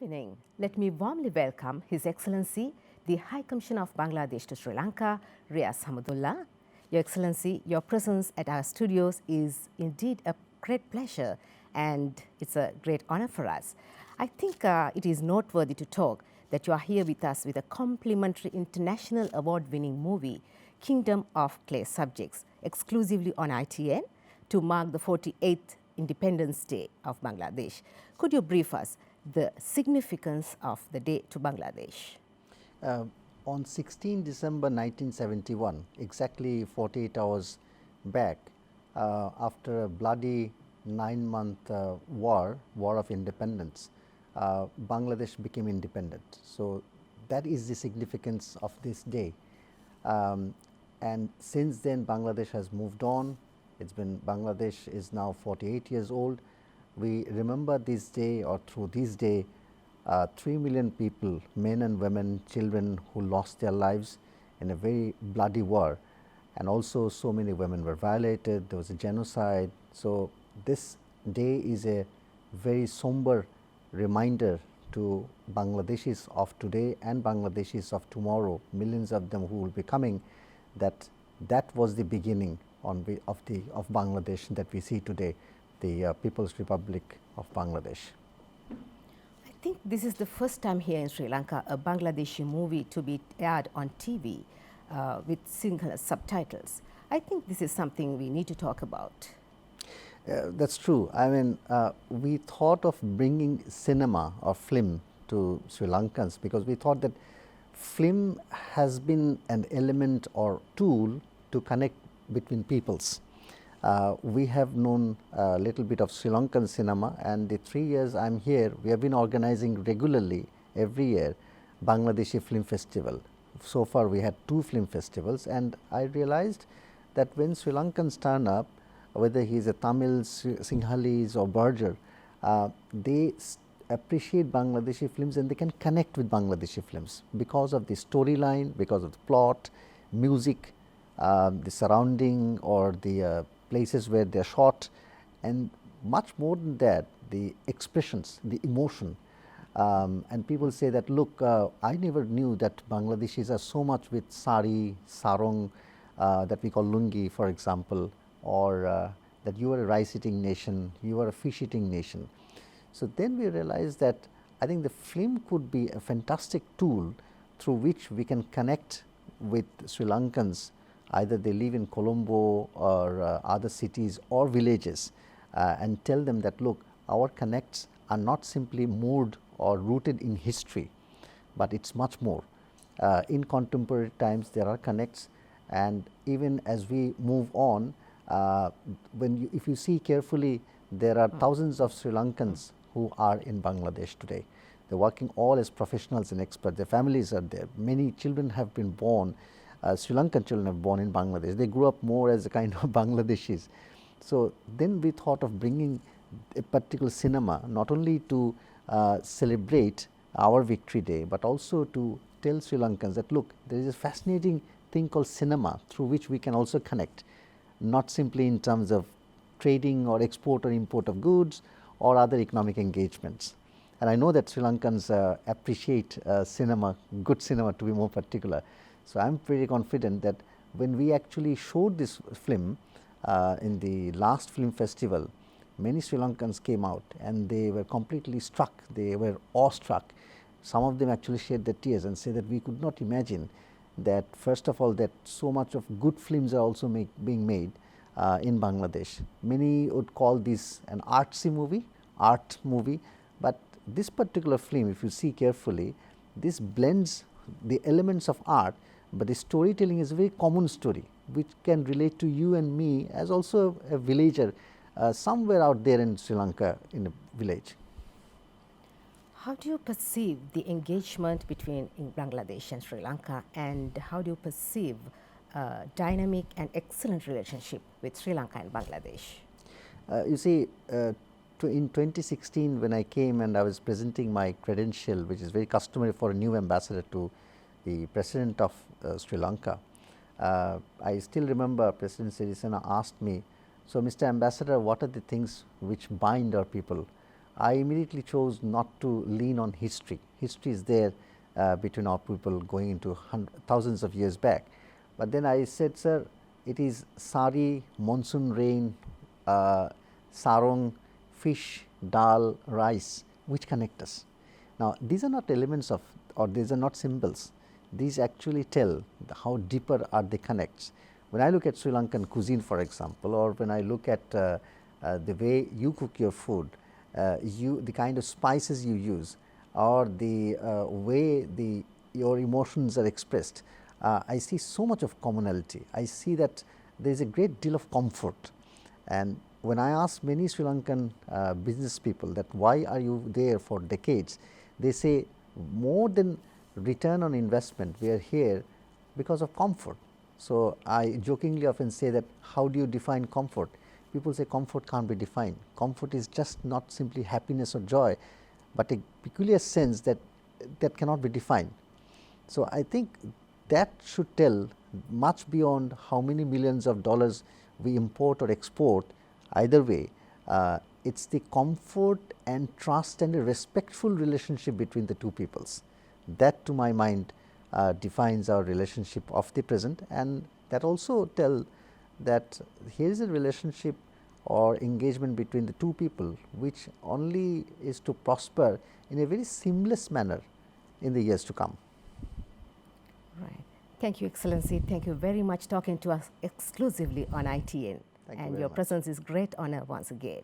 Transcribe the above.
evening. Let me warmly welcome His Excellency, the High Commissioner of Bangladesh to Sri Lanka, Riyaz Hamidullah. Your Excellency, your presence at our studios is indeed a great pleasure and it's a great honor for us. I think it is noteworthy to talk that you are here with us with a complimentary international award-winning movie, Kingdom of Clay Subjects, exclusively on ITN to mark the 48th Independence Day of Bangladesh. Could you brief us the significance of the day to Bangladesh? On 16 December 1971, exactly 48 hours back, after a bloody 9-month war of independence, Bangladesh became independent. So that is the significance of this day. And since then, Bangladesh has moved on. Bangladesh is now 48 years old. We remember this day, or through this day, 3 million people, men and women, children who lost their lives in a very bloody war, and also so many women were violated. There was a genocide. So this day is a very somber reminder to Bangladeshis of today and Bangladeshis of tomorrow, millions of them who will be coming, that was the beginning of Bangladesh that we see today, the People's Republic of Bangladesh. I think this is the first time here in Sri Lanka a Bangladeshi movie to be aired on TV with single subtitles. I think this is something we need to talk about. That's true. I mean, we thought of bringing cinema or film to Sri Lankans because we thought that film has been an element or tool to connect between peoples. We have known a little bit of Sri Lankan cinema, and the 3 years I am here, we have been organizing regularly every year Bangladeshi Film Festival. So far we had 2 film festivals, and I realized that when Sri Lankans turn up, whether he is a Tamil, Sinhalese or Berger, they appreciate Bangladeshi films and they can connect with Bangladeshi films because of the storyline, because of the plot, music, the surrounding or the places where they are shot, and much more than that, the expressions, the emotion. And people say that, look, I never knew that Bangladeshis are so much with sari, sarong, that we call lungi, for example, or that you are a rice eating nation, you are a fish eating nation. So then we realized that I think the film could be a fantastic tool through which we can connect with Sri Lankans, either they live in Colombo or other cities or villages, and tell them that, look, our connects are not simply moored or rooted in history, but it is much more. In contemporary times there are connects, and even as we move on, if you see carefully, there are thousands of Sri Lankans who are in Bangladesh today. They are working all as professionals and experts, their families are there, many children have been born, Sri Lankan children have born in Bangladesh, they grew up more as a kind of Bangladeshis. So then we thought of bringing a particular cinema not only to celebrate our victory day, but also to tell Sri Lankans that, look, there is a fascinating thing called cinema through which we can also connect, not simply in terms of trading or export or import of goods or other economic engagements. And I know that Sri Lankans appreciate cinema, good cinema to be more particular. So I am pretty confident that when we actually showed this film in the last film festival, many Sri Lankans came out and they were completely struck, they were awestruck. Some of them actually shed their tears and say that we could not imagine that, first of all, that so much of good films are also being made in Bangladesh. Many would call this an artsy movie, art movie, but this particular film, if you see carefully, this blends the elements of art, but the storytelling is a very common story which can relate to you and me as also a villager somewhere out there in Sri Lanka in a village. How do you perceive the engagement between Bangladesh and Sri Lanka, and how do you perceive dynamic and excellent relationship with Sri Lanka and Bangladesh? You see, in 2016 when I came and I was presenting my credential, which is very customary for a new ambassador to the President of Sri Lanka, I still remember President Sirisena asked me, so Mr. Ambassador, what are the things which bind our people? I immediately chose not to lean on history. History is there between our people going into thousands of years back. But then I said, sir, it is sari, monsoon rain, sarong, fish, dal, rice, which connect us. Now, these are not elements of, or these are not symbols. These actually tell how deeper are the connects. When I look at Sri Lankan cuisine, for example, or when I look at the way you cook your food, the kind of spices you use, or the way your emotions are expressed, I see so much of commonality. I see that there is a great deal of comfort. And when I ask many Sri Lankan business people that why are you there for decades, they say more than return on investment, we are here because of comfort. So, I jokingly often say that how do you define comfort? People say comfort can't be defined. Comfort is just not simply happiness or joy, but a peculiar sense that cannot be defined. So, I think that should tell much beyond how many millions of dollars we import or export. Either way, it is the comfort and trust and a respectful relationship between the two peoples. That to my mind defines our relationship of the present, and that also tell that here is a relationship or engagement between the two people which only is to prosper in a very seamless manner in the years to come. Right. Thank you, Excellency. Thank you very much talking to us exclusively on ITN. Thank you and very your much. presence is great honor once again.